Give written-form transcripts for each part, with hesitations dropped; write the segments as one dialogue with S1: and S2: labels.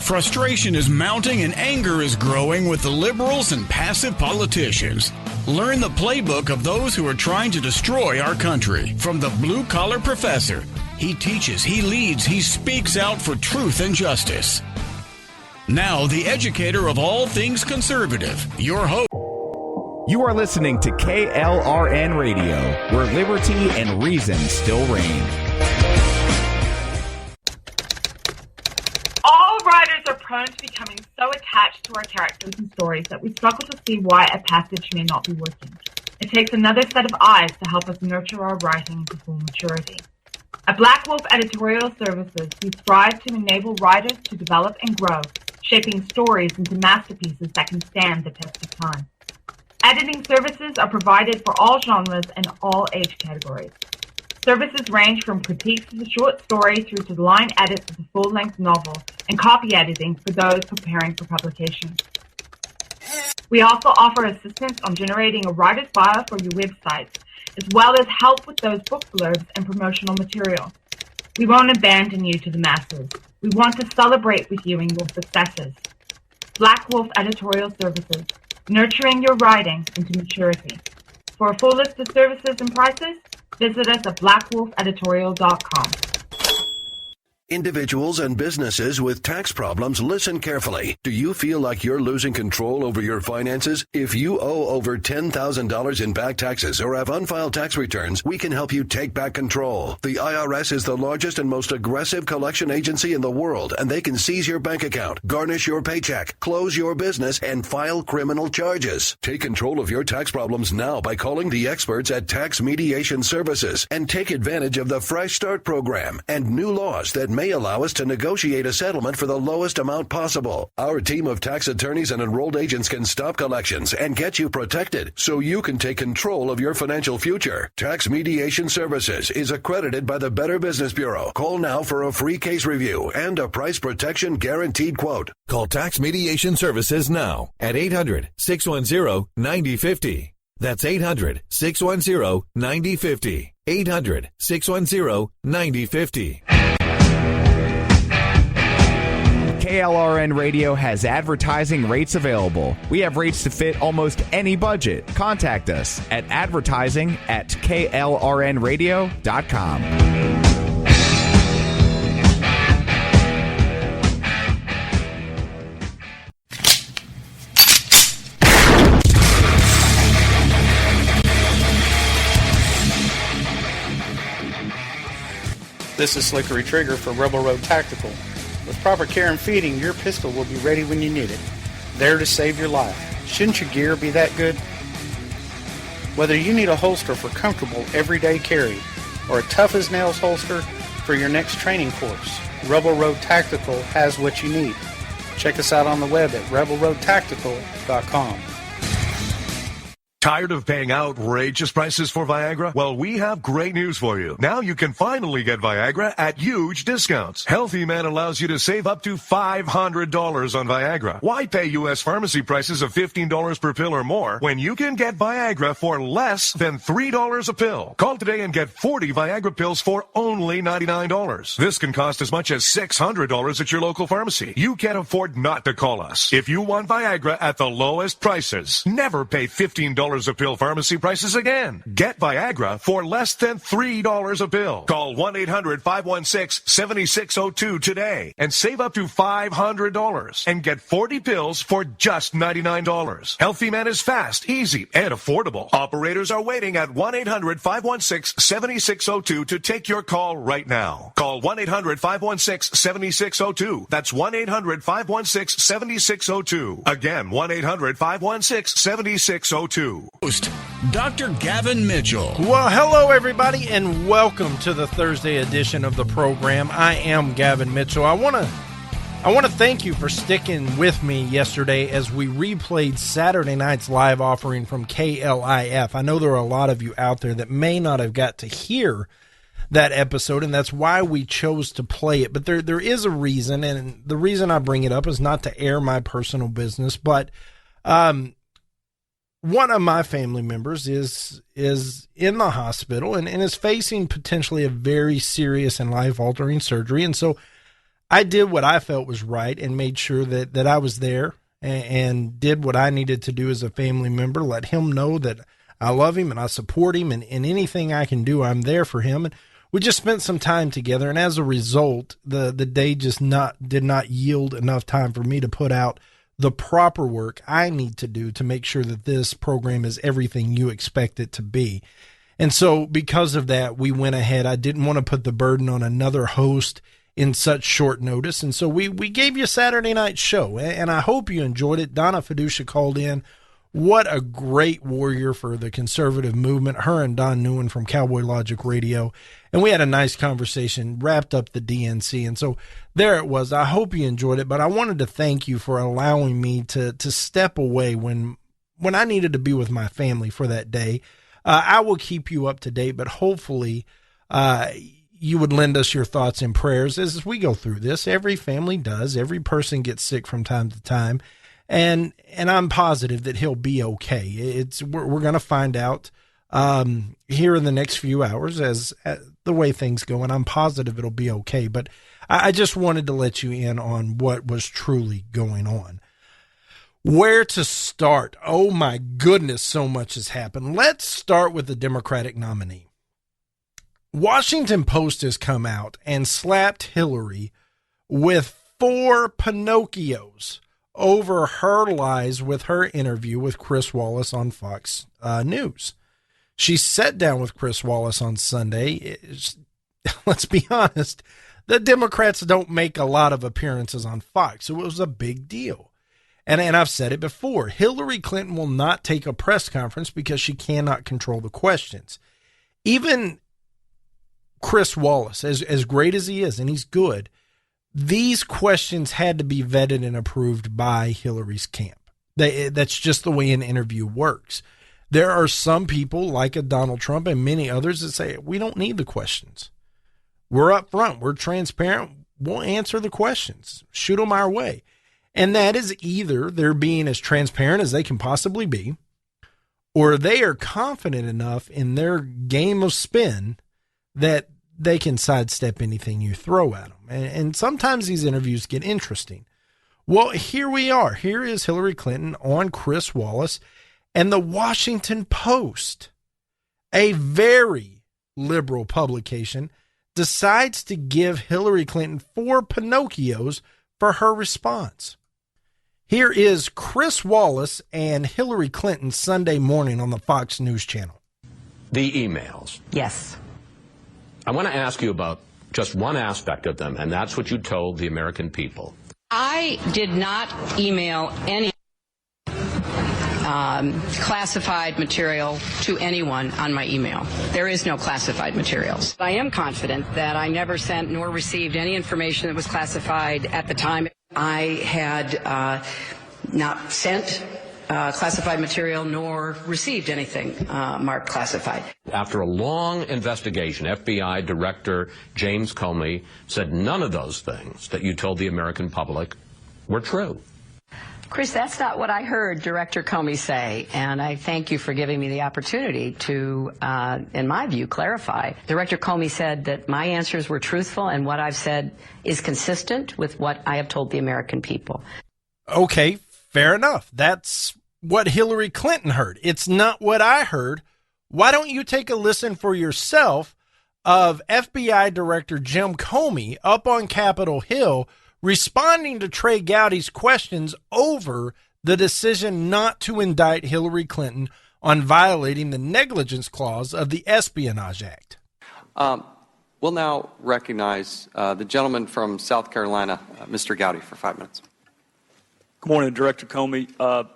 S1: Frustration is mounting and anger is growing with the liberals and passive politicians. Learn the playbook of those who are trying to destroy our country. From the blue-collar professor, he teaches, he leads, he speaks out for truth and justice. Now, the educator of all things conservative, your host.
S2: You are listening to KLRN Radio, where liberty and reason still reign.
S3: All writers are prone to becoming so attached to our characters and stories that we struggle to see why a passage may not be working. It takes another set of eyes to help us nurture our writing to full maturity. At Black Wolf Editorial Services, we strive to enable writers to develop and grow, shaping stories into masterpieces that can stand the test of time. Editing services are provided for all genres and all age categories. Services range from critiques of the short story through to line edits of the full-length novel and copy editing for those preparing for publication. We also offer assistance on generating a writer's bio for your websites, as well as help with those book blurbs and promotional material. We won't abandon you to the masses. We want to celebrate with you in your successes. Black Wolf Editorial Services, nurturing your writing into maturity. For a full list of services and prices, visit us at blackwolfeditorial.com.
S4: Individuals and businesses with tax problems, listen carefully. Do you feel like you're losing control over your finances? If you owe over $10,000 in back taxes or have unfiled tax returns, we can help you take back control. The IRS is the largest and most aggressive collection agency in the world, and they can seize your bank account, garnish your paycheck, close your business, and file criminal charges. Take control of your tax problems now by calling the experts at Tax Mediation Services and take advantage of the Fresh Start program and new laws that may allow us to negotiate a settlement for the lowest amount possible. Our team of tax attorneys and enrolled agents can stop collections and get you protected so you can take control of your financial future. Tax Mediation Services is accredited by the Better Business Bureau. Call now for a free case review and a price protection guaranteed quote.
S5: Call Tax Mediation Services now at 800-610-9050. That's 800-610-9050. 800-610-9050.
S2: KLRN Radio has advertising rates available. We have rates to fit almost any budget. Contact us at advertising@klrnradio.com.
S6: This is Slickery Trigger for Rebel Road Tactical. With proper care and feeding, your pistol will be ready when you need it, there to save your life. Shouldn't your gear be that good? Whether you need a holster for comfortable everyday carry or a tough-as-nails holster for your next training course, Rebel Road Tactical has what you need. Check us out on the web at rebelroadtactical.com.
S7: Tired of paying outrageous prices for Viagra? Well, we have great news for you. Now you can finally get Viagra at huge discounts. Healthy Man allows you to save up to $500 on Viagra. Why pay U.S. pharmacy prices of $15 per pill or more when you can get Viagra for less than $3 a pill? Call today and get 40 Viagra pills for only $99. This can cost as much as $600 at your local pharmacy. You can't afford not to call us. If you want Viagra at the lowest prices, never pay $15 a pill pharmacy prices again. Get Viagra for less than $3 a pill. Call 1-800-516-7602 today and save up to $500 and get 40 pills for just $99. Healthy Man is fast, easy, and affordable. Operators are waiting at 1-800-516-7602 to take your call right now. Call 1-800-516-7602. That's 1-800-516-7602. Again, 1-800-516-7602.
S1: Host, Dr. Gavin Mitchell.
S8: Well, hello, everybody, and welcome to the Thursday edition of the program. I am Gavin Mitchell. I want to thank you for sticking with me yesterday as we replayed Saturday night's live offering from KLIF. I know there are a lot of you out there that may not have got to hear that episode, and that's why we chose to play it. But there is a reason, and the reason I bring it up is not to air my personal business, but one of my family members is in the hospital and is facing potentially a very serious and life-altering surgery. And so I did what I felt was right and made sure that I was there and did what I needed to do as a family member, let him know that I love him and I support him, and anything I can do, I'm there for him. And we just spent some time together, and as a result, the day just did not yield enough time for me to put out the proper work I need to do to make sure that this program is everything you expect it to be. And so because of that, we went ahead. I didn't want to put the burden on another host in such short notice. And so we gave you a Saturday night show, and I hope you enjoyed it. Donna Fiducia called in. What a great warrior for the conservative movement, her and Don Newen from Cowboy Logic Radio. And we had a nice conversation, wrapped up the DNC. And so there it was. I hope you enjoyed it, but I wanted to thank you for allowing me to step away when I needed to be with my family for that day. I will keep you up to date, but hopefully you would lend us your thoughts and prayers as we go through this. Every family does. Every person gets sick from time to time. And I'm positive that he'll be okay. We're going to find out here in the next few hours as the way things go, and I'm positive it'll be okay. But I just wanted to let you in on what was truly going on. Where to start? Oh my goodness, so much has happened. Let's start with the Democratic nominee. Washington Post has come out and slapped Hillary with 4 Pinocchios over her lies with her interview with Chris Wallace on Fox News. She sat down with Chris Wallace on Sunday. Let's be honest, the Democrats don't make a lot of appearances on Fox, so it was a big deal. And I've said it before, Hillary Clinton will not take a press conference because she cannot control the questions. Even Chris Wallace, as great as he is, and he's good, these questions had to be vetted and approved by Hillary's camp. That's just the way an interview works. There are some people like a Donald Trump and many others that say, we don't need the questions. We're up front. We're transparent. We'll answer the questions. Shoot them our way. And that is either they're being as transparent as they can possibly be, or they are confident enough in their game of spin that they can sidestep anything you throw at them. And sometimes these interviews get interesting. Well, here we are. Here is Hillary Clinton on Chris Wallace, and the Washington Post, a very liberal publication, decides to give Hillary Clinton 4 Pinocchios for her response. Here is Chris Wallace and Hillary Clinton Sunday morning on the Fox News Channel.
S9: The emails.
S10: Yes.
S9: I want to ask you about just one aspect of them, and that's what you told the American people.
S10: I did not email any classified material to anyone on my email. There is no classified materials. I am confident that I never sent nor received any information that was classified at the time. I had not sent classified material nor received anything marked classified.
S9: After a long investigation, FBI Director James Comey said none of those things that you told the American public were true.
S10: Chris, that's not what I heard Director Comey say, and I thank you for giving me the opportunity to, in my view, clarify. Director Comey said that my answers were truthful and what I've said is consistent with what I have told the American people.
S8: Okay, fair enough. That's what Hillary Clinton heard. It's not what I heard. Why don't you take a listen for yourself of FBI Director Jim Comey up on Capitol Hill responding to Trey Gowdy's questions over the decision not to indict Hillary Clinton on violating the negligence clause of the Espionage Act.
S11: We'll now recognize the gentleman from South Carolina, Mr. Gowdy, for 5 minutes.
S12: Good morning, Director Comey.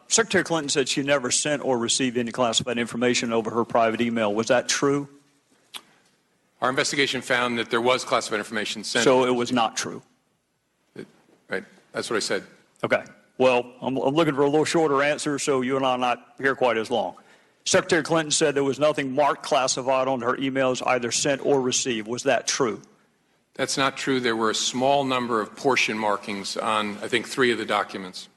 S12: Secretary Clinton said she never sent or received any classified information over her private email. Was that true?
S13: Our investigation found that there was classified information sent.
S12: So it was not true?
S13: Right. That's what I said.
S12: Okay. Well, I'm looking for a little shorter answer so you and I are not here quite as long. Secretary Clinton said there was nothing marked classified on her emails either sent or received. Was that true?
S13: That's not true. There were a small number of portion markings on, I think, 3 of the documents.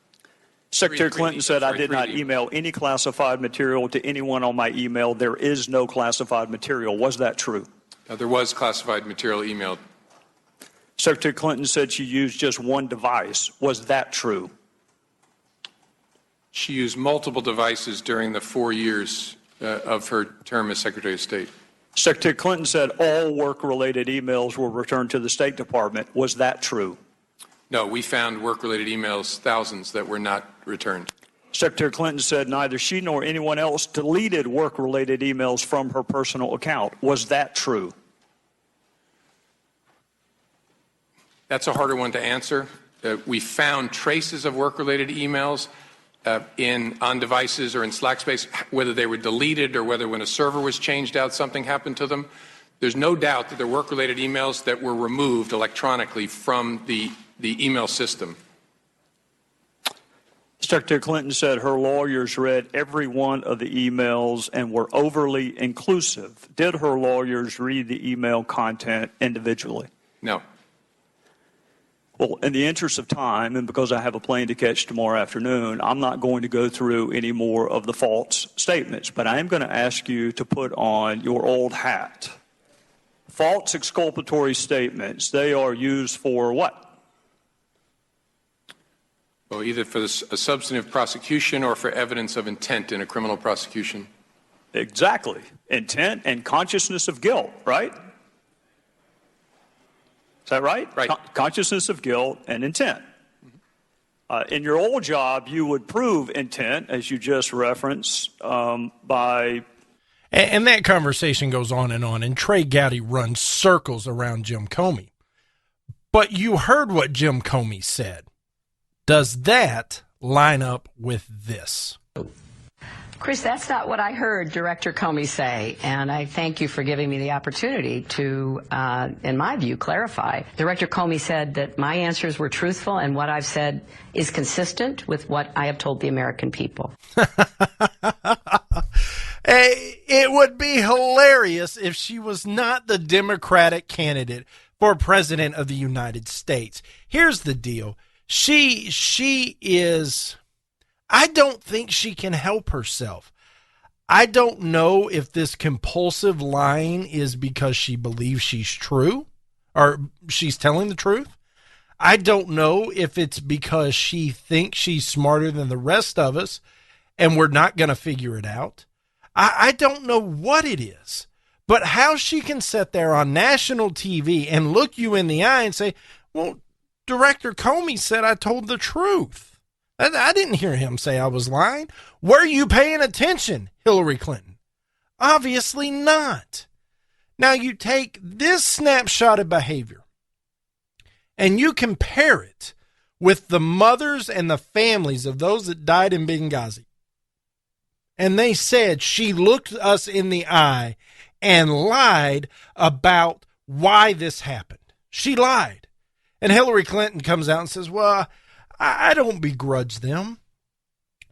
S12: Secretary Clinton said I did not email any classified material to anyone on my email. There is no classified material. Was that true?
S13: There was classified material emailed.
S12: Secretary Clinton said she used just one device. Was that true?
S13: She used multiple devices during the 4 years of her term as Secretary of State.
S12: Secretary Clinton said all work-related emails were returned to the State Department. Was that true?
S13: No, we found work-related emails, thousands, that were not returned.
S12: Secretary Clinton said neither she nor anyone else deleted work-related emails from her personal account. Was that true?
S13: That's a harder one to answer. We found traces of work-related emails on devices or in Slack space, whether they were deleted or whether when a server was changed out, something happened to them. There's no doubt that there were work-related emails that were removed electronically from the email system.
S12: Secretary Clinton said her lawyers read every one of the emails and were overly inclusive. Did her lawyers read the email content individually?
S13: No.
S12: Well, in the interest of time, and because I have a plane to catch tomorrow afternoon, I'm not going to go through any more of the false statements, but I am going to ask you to put on your old hat. False exculpatory statements, they are used for what?
S13: Well, either for a substantive prosecution or for evidence of intent in a criminal prosecution.
S12: Exactly. Intent and consciousness of guilt, right? Is that right?
S13: Right.
S12: Consciousness of guilt and intent. In your old job, you would prove intent, as you just referenced, by...
S8: And that conversation goes on, and Trey Gowdy runs circles around Jim Comey. But you heard what Jim Comey said. Does that line up with this?
S10: Chris, that's not what I heard Director Comey say, and I thank you for giving me the opportunity to, in my view, clarify. Director Comey said that my answers were truthful and what I've said is consistent with what I have told the American people.
S8: It would be hilarious if she was not the Democratic candidate for President of the United States. Here's the deal. She is... I don't think she can help herself. I don't know if this compulsive lying is because she believes she's true or she's telling the truth. I don't know if it's because she thinks she's smarter than the rest of us and we're not going to figure it out. I don't know what it is, but how she can sit there on national TV and look you in the eye and say, well, Director Comey said I told the truth. I didn't hear him say I was lying. Were you paying attention, Hillary Clinton? Obviously not. Now you take this snapshot of behavior and you compare it with the mothers and the families of those that died in Benghazi. And they said she looked us in the eye and lied about why this happened. She lied. And Hillary Clinton comes out and says, well, I don't begrudge them.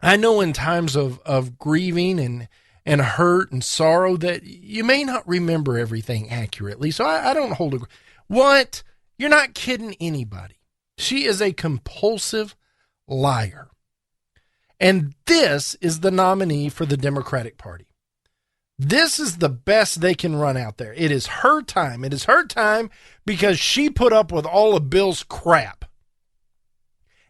S8: I know in times of grieving and hurt and sorrow that you may not remember everything accurately. So I don't hold a... What? You're not kidding anybody. She is a compulsive liar. And this is the nominee for the Democratic Party. This is the best they can run out there. It is her time. It is her time because she put up with all of Bill's crap.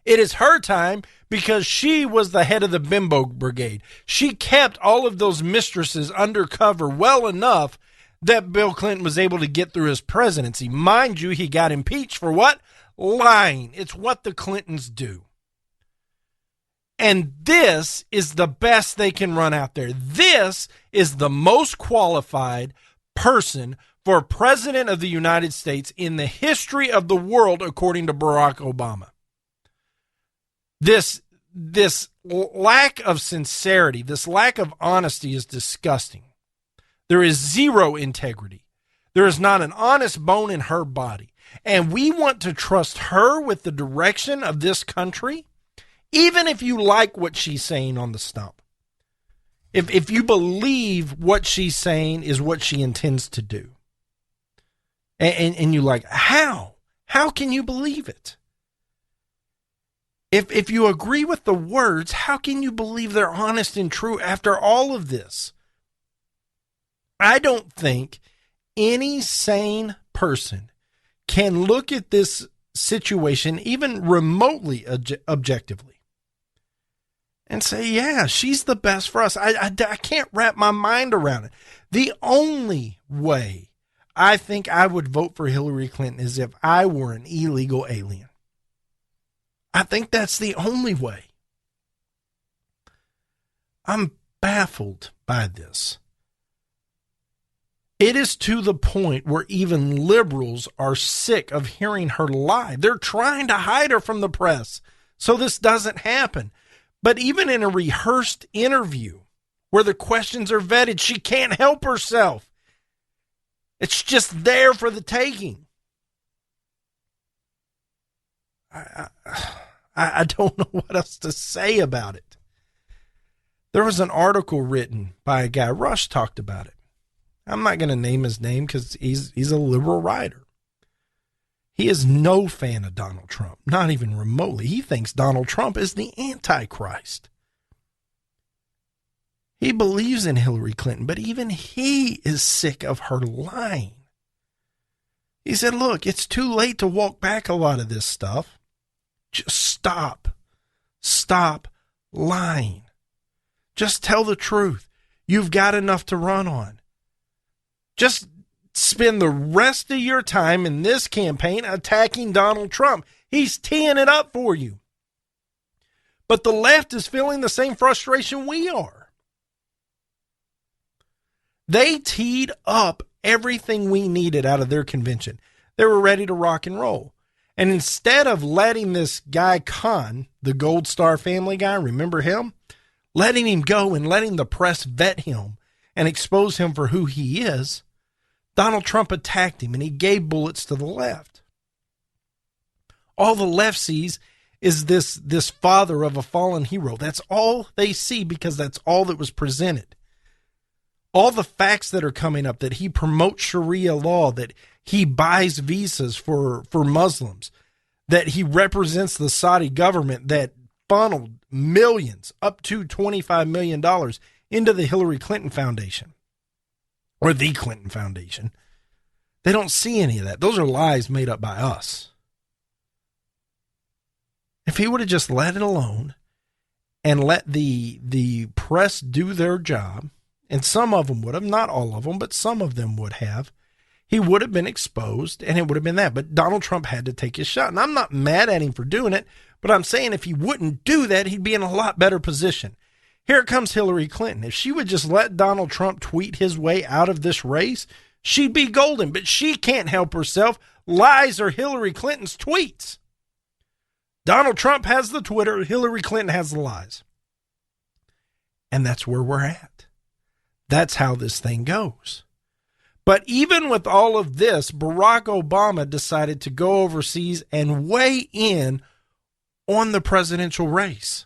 S8: It is her time because she was the head of the bimbo brigade. She kept all of those mistresses undercover well enough that Bill Clinton was able to get through his presidency. Mind you, he got impeached for what? Lying. It's what the Clintons do. And this is the best they can run out there. This is the most qualified person for President of the United States in the history of the world, according to Barack Obama. This lack of sincerity, this lack of honesty is disgusting. There is zero integrity. There is not an honest bone in her body. And we want to trust her with the direction of this country, even if you like what she's saying on the stump. If you believe what she's saying is what she intends to do. And you like, how? How can you believe it? If you agree with the words, how can you believe they're honest and true after all of this? I don't think any sane person can look at this situation even remotely objectively and say, yeah, she's the best for us. I can't wrap my mind around it. The only way I think I would vote for Hillary Clinton is if I were an illegal alien. I think that's the only way. I'm baffled by this. It is to the point where even liberals are sick of hearing her lie. They're trying to hide her from the press so this doesn't happen. But even in a rehearsed interview where the questions are vetted, she can't help herself. It's just there for the taking. I don't know what else to say about it. There was an article written by a guy, Rush talked about it. I'm not going to name his name because he's a liberal writer. He is no fan of Donald Trump, not even remotely. He thinks Donald Trump is the Antichrist. He believes in Hillary Clinton, but even he is sick of her lying. He said, look, it's too late to walk back a lot of this stuff. Just stop. Stop lying. Just tell the truth. You've got enough to run on. Just spend the rest of your time in this campaign attacking Donald Trump. He's teeing it up for you. But the left is feeling the same frustration we are. They teed up everything we needed out of their convention. They were ready to rock and roll. And instead of letting this guy Khan, the Gold Star family guy, remember him? Letting him go and letting the press vet him and expose him for who he is, Donald Trump attacked him and he gave bullets to the left. All the left sees is this father of a fallen hero. That's all they see because that's all that was presented. All the facts that are coming up, that he promotes Sharia law, that he buys visas for Muslims, that he represents the Saudi government that funneled millions, up to $25 million, into the Hillary Clinton Foundation. Or the Clinton Foundation. They don't see any of that. Those are lies made up by us. If he would have just let it alone and let the press do their job, and some of them would have, not all of them, but some of them would have, he would have been exposed and it would have been that. But Donald Trump had to take his shot. And I'm not mad at him for doing it, but I'm saying if he wouldn't do that, he'd be in a lot better position. Here comes Hillary Clinton. If she would just let Donald Trump tweet his way out of this race, she'd be golden. But she can't help herself. Lies are Hillary Clinton's tweets. Donald Trump has the Twitter. Hillary Clinton has the lies. And that's where we're at. That's how this thing goes. But even with all of this, Barack Obama decided to go overseas and weigh in on the presidential race.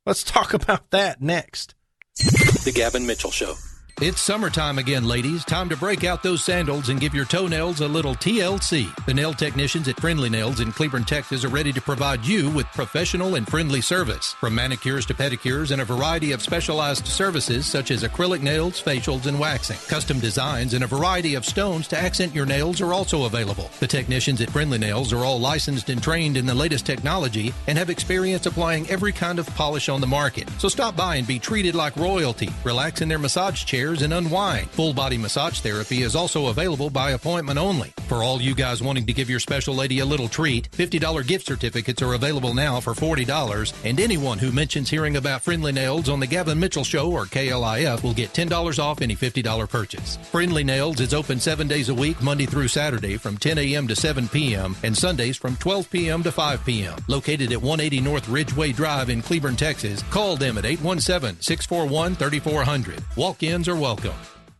S8: Let's talk about that next.
S14: The Gavin Mitchell Show.
S15: It's summertime again, ladies. Time to break out those sandals and give your toenails a little TLC. The nail technicians at Friendly Nails in Cleburne, Texas are ready to provide you with professional and friendly service. From manicures to pedicures and a variety of specialized services such as acrylic nails, facials, and waxing. Custom designs and a variety of stones to accent your nails are also available. The technicians at Friendly Nails are all licensed and trained in the latest technology and have experience applying every kind of polish on the market. So stop by and be treated like royalty. Relax in their massage chairs and unwind. Full body massage therapy is also available by appointment only. For all you guys wanting to give your special lady a little treat, $50 gift certificates are available now for $40, and anyone who mentions hearing about Friendly Nails on the Gavin Mitchell Show or KLIF will get $10 off any $50 purchase. Friendly Nails is open 7 days a week, Monday through Saturday from 10 a.m. to 7 p.m. and Sundays from 12 p.m. to 5 p.m. Located at 180 North Ridgeway Drive in Cleburne, Texas. Call them at 817-641-3400. Walk-ins are welcome.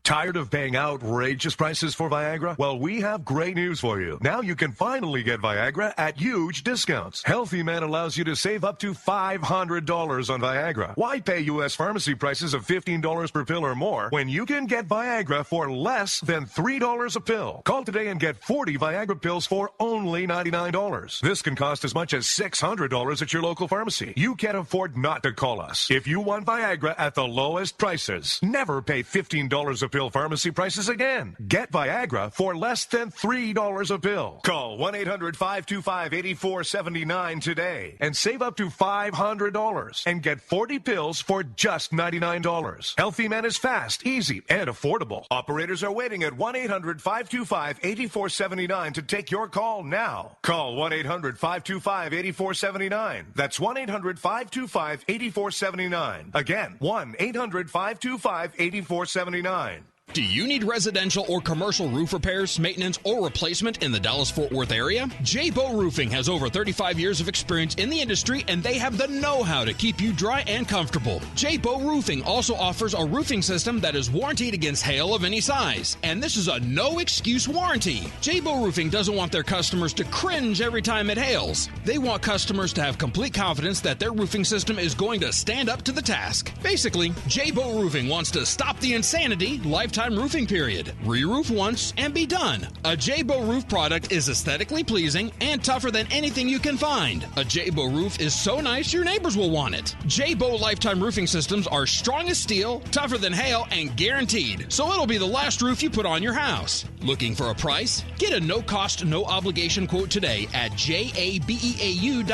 S7: Tired of paying outrageous prices for Viagra? Well, we have great news for you. Now you can finally get Viagra at huge discounts. Healthy Man allows you to save up to $500 on Viagra. Why pay U.S. pharmacy prices of $15 per pill or more when you can get Viagra for less than $3 a pill? Call today and get 40 Viagra pills for only $99. This can cost as much as $600 at your local pharmacy. You can't afford not to call us. If you want Viagra at the lowest prices, never pay $15 a pill pharmacy prices again. Get Viagra for less than $3 a pill. Call 1-800-525-8479 today and save up to $500 and get 40 pills for just $99. Healthy Man is fast, easy, and affordable. Operators are waiting at 1-800-525-8479 to take your call now. Call 1-800-525-8479. That's 1-800-525-8479. Again, 1-800-525-8479.
S16: Do you need residential or commercial roof repairs, maintenance, or replacement in the Dallas-Fort Worth area? J-Bow Roofing has over 35 years of experience in the industry, and they have the know-how to keep you dry and comfortable. J-Bow Roofing also offers a roofing system that is warranted against hail of any size, and this is a no-excuse warranty. J-Bow Roofing doesn't want their customers to cringe every time it hails. They want customers to have complete confidence that their roofing system is going to stand up to the task. Basically, J-Bow Roofing wants to stop the insanity lifetime roofing period. Re-roof once and be done. A J-Bow roof product is aesthetically pleasing and tougher than anything you can find. A J-Bow roof is so nice your neighbors will want it. J-Bow lifetime roofing systems are strong as steel, tougher than hail, and guaranteed. So it'll be the last roof you put on your house. Looking for a price? Get a no-cost, no-obligation quote today at jabeau.com.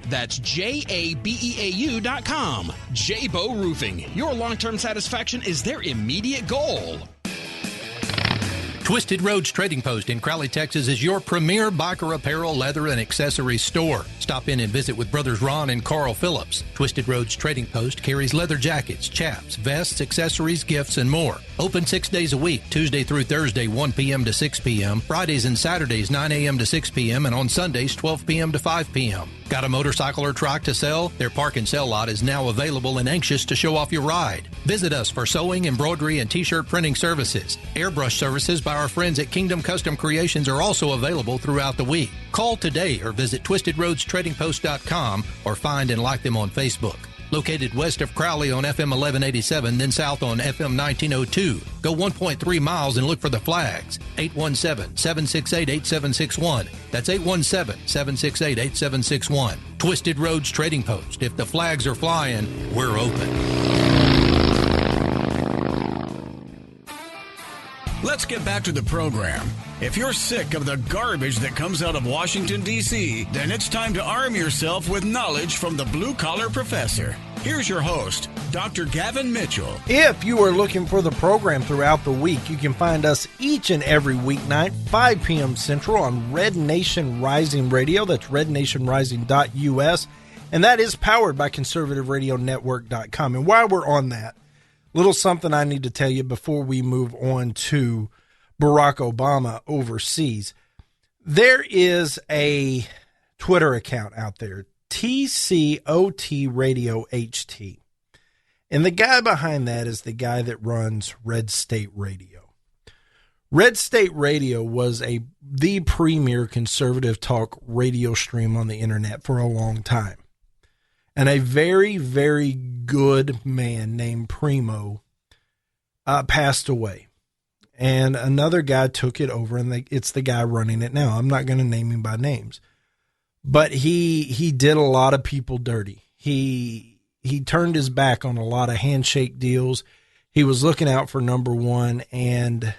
S16: That's jabeau.com. J-Bow Roofing. Your long-term satisfaction is their immediate goal.
S15: Twisted Roads Trading Post in Crowley, Texas is your premier biker apparel, leather, and accessories store. Stop in and visit with brothers Ron and Carl Phillips. Twisted Roads Trading Post carries leather jackets, chaps, vests, accessories, gifts, and more. Open 6 days a week, Tuesday through Thursday, 1 p.m. to 6 p.m., Fridays and Saturdays, 9 a.m. to 6 p.m., and on Sundays, 12 p.m. to 5 p.m. Got a motorcycle or truck to sell? Their park and sell lot is now available and anxious to show off your ride. Visit us for sewing, embroidery, and t-shirt printing services. Airbrush services by our friends at Kingdom Custom Creations are also available throughout the week. Call today or visit twistedroadstradingpost.com or find and like them on Facebook. Located west of Crowley on FM 1187, then south on FM 1902. Go 1.3 miles and look for the flags. 817-768-8761. That's 817-768-8761. Twisted Roads Trading Post. If the flags are flying, we're open.
S1: Let's get back to the program. If you're sick of the garbage that comes out of Washington, D.C., then it's time to arm yourself with knowledge from the Blue Collar Professor. Here's your host, Dr. Gavin Mitchell.
S8: If you are looking for the program throughout the week, you can find us each and every weeknight, 5 p.m. Central on Red Nation Rising Radio. That's rednationrising.us. And that is powered by conservativeradionetwork.com. And while we're on that, little something I need to tell you before we move on to Barack Obama overseas. There is a Twitter account out there, TCOT Radio HT. And the guy behind that is the guy that runs Red State Radio. Red State Radio was the premier conservative talk radio stream on the internet for a long time. And a very, very good man named Primo passed away. And another guy took it over, and it's the guy running it now. I'm not going to name him by names. But he did a lot of people dirty. He turned his back on a lot of handshake deals. He was looking out for number one, and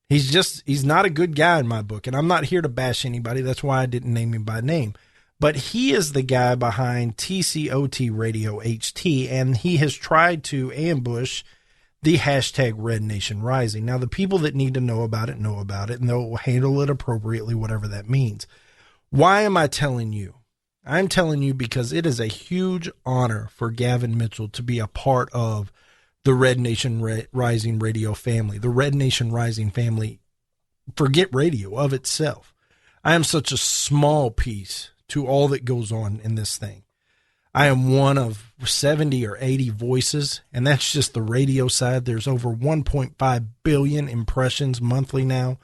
S8: he's not a good guy in my book. And I'm not here to bash anybody. That's why I didn't name him by name. But he is the guy behind TCOT Radio HT, and he has tried to ambush the hashtag Red Nation Rising. Now, the people that need to know about it, and they'll handle it appropriately, whatever that means. Why am I telling you? I'm telling you because it is a huge honor for Gavin Mitchell to be a part of the Red Nation Rising radio family. The Red Nation Rising family, forget radio of itself. I am such a small piece to all that goes on in this thing. I am one of 70 or 80 voices, and that's just the radio side. There's over 1.5 billion impressions monthly now.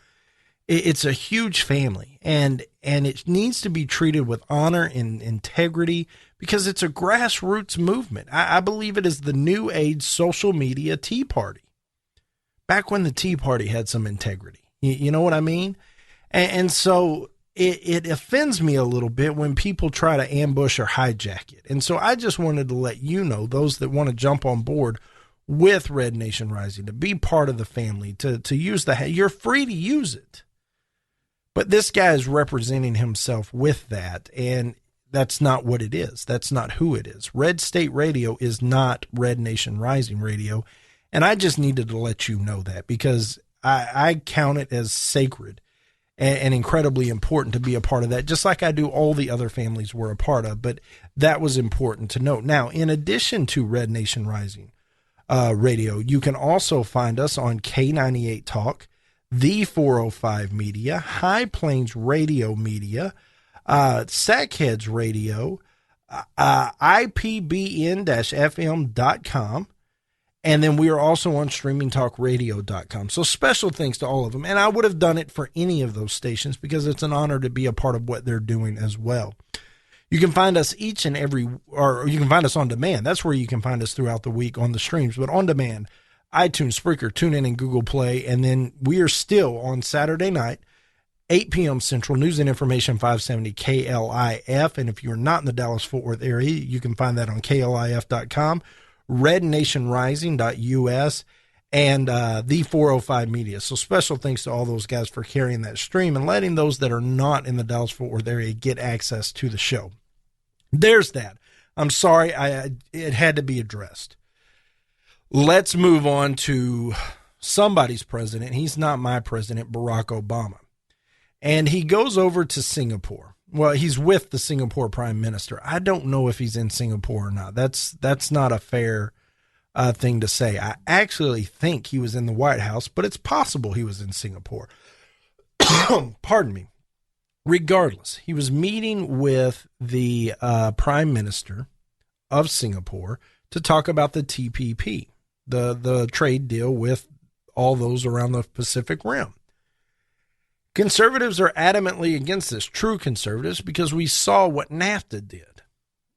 S8: It's a huge family, and it needs to be treated with honor and integrity because it's a grassroots movement. I believe it is the new age social media Tea Party. Back when the Tea Party had some integrity. You know what I mean? And so it offends me a little bit when people try to ambush or hijack it. And so I just wanted to let you know, those that want to jump on board, with Red Nation Rising, to be part of the family, to use you're free to use it. But this guy is representing himself with that, and that's not what it is. That's not who it is. Red State Radio is not Red Nation Rising Radio, and I just needed to let you know that because I count it as sacred and incredibly important to be a part of that, just like I do all the other families we're a part of. But that was important to note. Now, in addition to Red Nation Rising Radio, you can also find us on K98 Talk, the 405 Media, High Plains Radio Media, Sackheads Radio, IPBN-FM.com, and then we are also on StreamingTalkRadio.com. So special thanks to all of them. And I would have done it for any of those stations because it's an honor to be a part of what they're doing as well. You can find us you can find us on demand. That's where you can find us throughout the week on the streams, but on demand, iTunes, Spreaker, TuneIn, and Google Play. And then we are still on Saturday night, 8 p.m. Central, News and Information 570 KLIF. And if you're not in the Dallas-Fort Worth area, you can find that on KLIF.com, RedNationRising.us, and the 405 Media. So special thanks to all those guys for carrying that stream and letting those that are not in the Dallas-Fort Worth area get access to the show. There's that. I'm sorry, it had to be addressed. Let's move on to somebody's president. He's not my president, Barack Obama. And he goes over to Singapore. Well, he's with the Singapore Prime Minister. I don't know if he's in Singapore or not. That's not a fair thing to say. I actually think he was in the White House, but it's possible he was in Singapore. Pardon me. Regardless, he was meeting with the Prime Minister of Singapore to talk about the TPP, the trade deal with all those around the Pacific Rim. Conservatives are adamantly against this, true conservatives, because we saw what NAFTA did.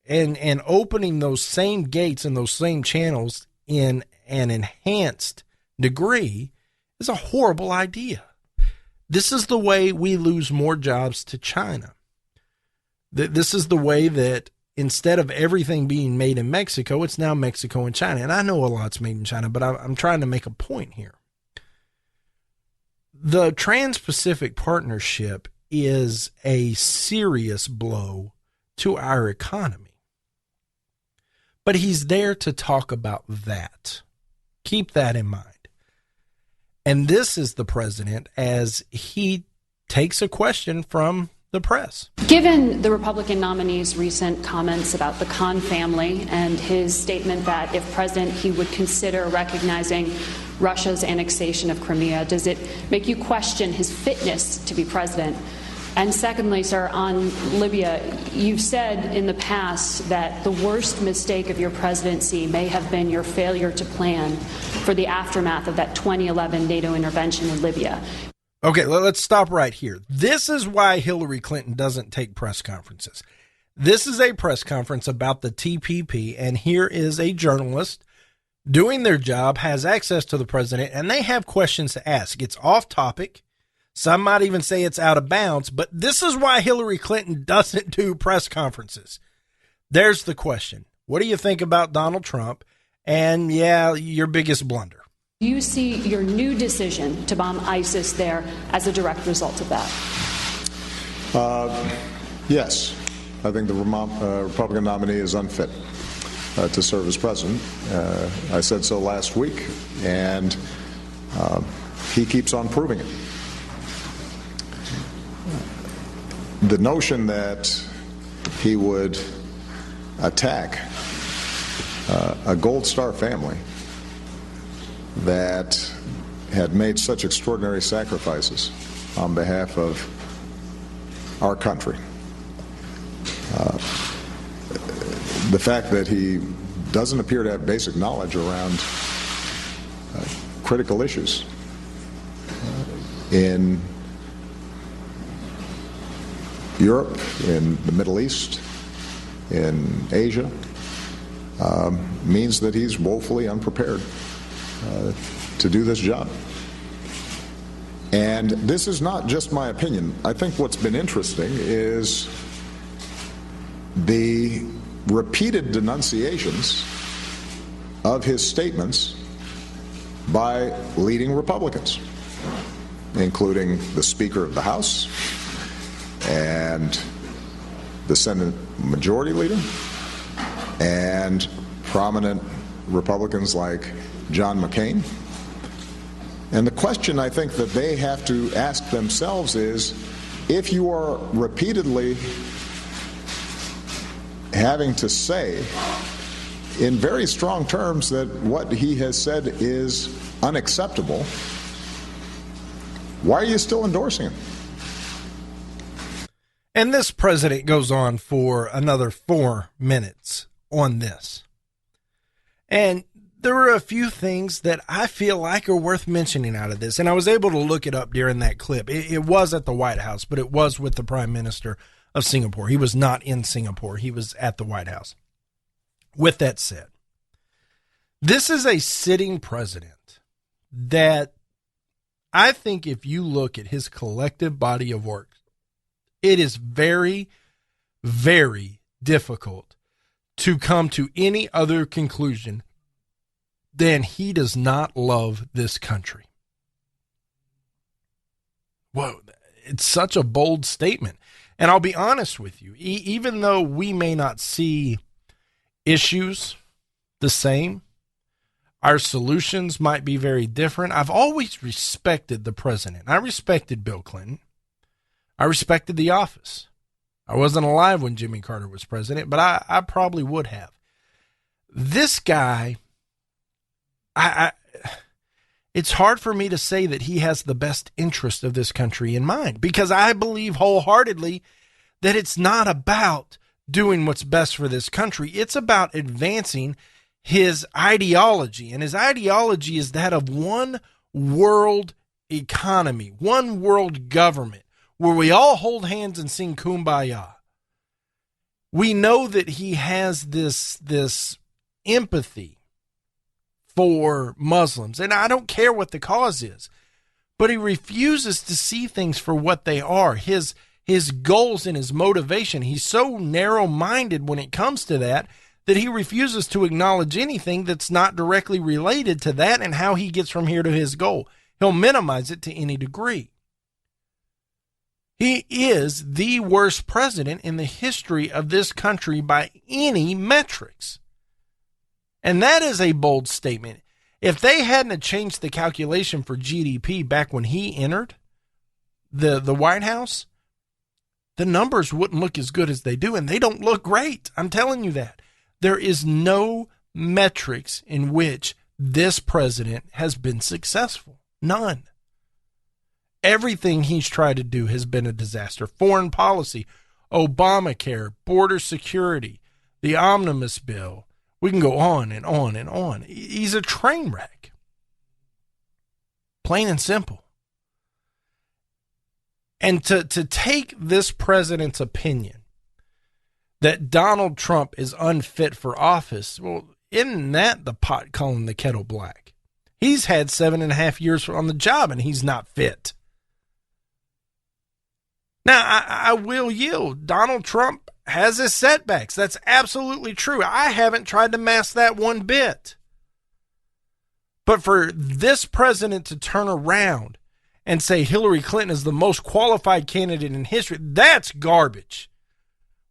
S8: And opening those same gates and those same channels in an enhanced degree is a horrible idea. This is the way we lose more jobs to China. This is the way that instead of everything being made in Mexico, it's now Mexico and China. And I know a lot's made in China, but I'm trying to make a point here. The Trans-Pacific Partnership is a serious blow to our economy. But he's there to talk about that. Keep that in mind. And this is the president as he takes a question from the press.
S17: Given the Republican nominee's recent comments about the Khan family and his statement that if president, he would consider recognizing Russia's annexation of Crimea, does it make you question his fitness to be president? And secondly, sir, on Libya, you've said in the past that the worst mistake of your presidency may have been your failure to plan for the aftermath of that 2011 NATO intervention in Libya.
S8: Okay, let's stop right here. This is why Hillary Clinton doesn't take press conferences. This is a press conference about the TPP, and here is a journalist doing their job, has access to the president, and they have questions to ask. It's off topic. Some might even say it's out of bounds, but this is why Hillary Clinton doesn't do press conferences. There's the question. What do you think about Donald Trump? And yeah, your biggest blunder.
S17: Do you see your new decision to bomb ISIS there as a direct result of that?
S18: Yes. I think the Republican nominee is unfit to serve as president. I said so last week, and he keeps on proving it. The notion that he would attack a Gold Star family that had made such extraordinary sacrifices on behalf of our country. The fact that he doesn't appear to have basic knowledge around critical issues in Europe, in the Middle East, in Asia, means that he's woefully unprepared to do this job. And this is not just my opinion. I think what's been interesting is the repeated denunciations of his statements by leading Republicans, including the Speaker of the House and the Senate Majority Leader and prominent Republicans like John McCain. And the question I think that they have to ask themselves is, if you are repeatedly having to say in very strong terms that what he has said is unacceptable, why are you still endorsing him?
S8: And this president goes on for another 4 minutes on this. And there are a few things that I feel like are worth mentioning out of this. And I was able to look it up during that clip. It was at the White House, but it was with the Prime Minister of Singapore. He was not in Singapore. He was at the White House. With that said, this is a sitting president that I think if you look at his collective body of work, it is very, very difficult to come to any other conclusion than he does not love this country. Whoa, it's such a bold statement. And I'll be honest with you, even though we may not see issues the same, our solutions might be very different. I've always respected the president. I respected Bill Clinton. I respected the office. I wasn't alive when Jimmy Carter was president, but I probably would have. This guy, it's hard for me to say that he has the best interest of this country in mind, because I believe wholeheartedly that it's not about doing what's best for this country. It's about advancing his ideology, and his ideology is that of one world economy, one world government, where we all hold hands and sing Kumbaya. We know that he has this empathy for Muslims, and I don't care what the cause is, but he refuses to see things for what they are. His goals and his motivation, he's so narrow-minded when it comes to that he refuses to acknowledge anything that's not directly related to that and how he gets from here to his goal. He'll minimize it to any degree. He is the worst president in the history of this country by any metrics. And that is a bold statement. If they hadn't changed the calculation for GDP back when he entered the White House, the numbers wouldn't look as good as they do, and they don't look great. I'm telling you that. There is no metrics in which this president has been successful. None. Everything he's tried to do has been a disaster. Foreign policy, Obamacare, border security, the omnibus bill. We can go on and on and on. He's a train wreck. Plain and simple. And to take this president's opinion that Donald Trump is unfit for office, well, isn't that the pot calling the kettle black? He's had 7.5 years on the job and he's not fit. Now, I will yield. Donald Trump has his setbacks. That's absolutely true. I haven't tried to mask that one bit. But for this president to turn around and say Hillary Clinton is the most qualified candidate in history, that's garbage.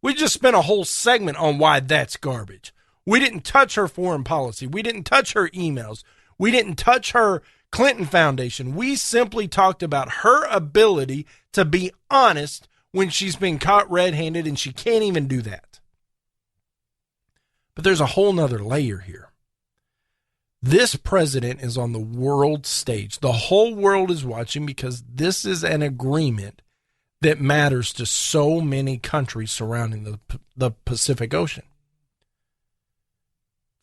S8: We just spent a whole segment on why that's garbage. We didn't touch her foreign policy. We didn't touch her emails. We didn't touch her Clinton Foundation. We simply talked about her ability to be honest when she's been caught red-handed, and she can't even do that. But there's a whole nother layer here. This president is on the world stage. The whole world is watching because this is an agreement that matters to so many countries surrounding the Pacific Ocean.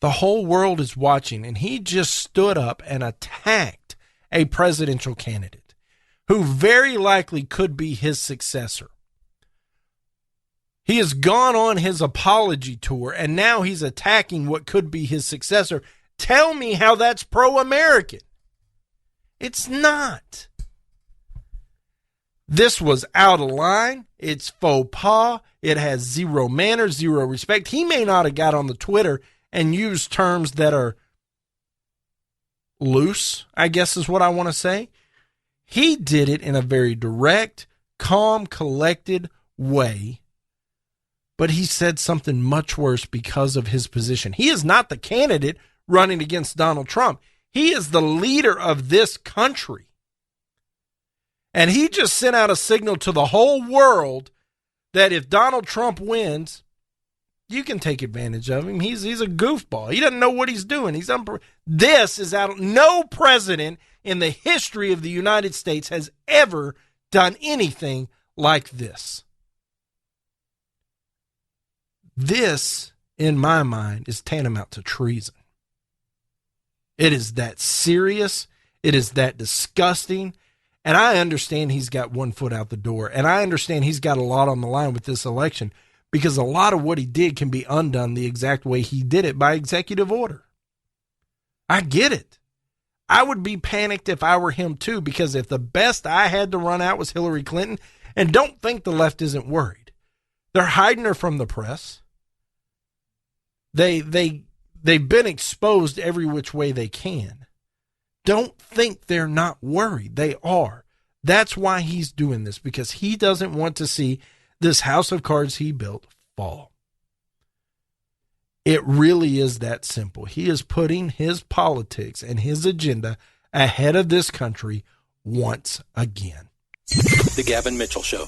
S8: The whole world is watching, and he just stood up and attacked a presidential candidate who very likely could be his successor. He has gone on his apology tour, and now he's attacking what could be his successor. Tell me how that's pro-American. It's not. This was out of line. It's faux pas. It has zero manners, zero respect. He may not have got on the Twitter and used terms that are loose, I guess is what I want to say. He did it in a very direct, calm, collected way. But he said something much worse because of his position. He is not the candidate running against Donald Trump. He is the leader of this country. And he just sent out a signal to the whole world that if Donald Trump wins, you can take advantage of him. He's a goofball. He doesn't know what he's doing. This is out. No president in the history of the United States has ever done anything like this. This, in my mind, is tantamount to treason. It is that serious. It is that disgusting. And I understand he's got one foot out the door. And I understand he's got a lot on the line with this election, because a lot of what he did can be undone the exact way he did it by executive order. I get it. I would be panicked if I were him too, because if the best I had to run out was Hillary Clinton, and don't think the left isn't worried. They're hiding her from the press. They've been exposed every which way they can. Don't think they're not worried. They are. That's why he's doing this, because he doesn't want to see this house of cards he built fall. It really is that simple. He is putting his politics and his agenda ahead of this country once again.
S14: The Gavin Mitchell Show.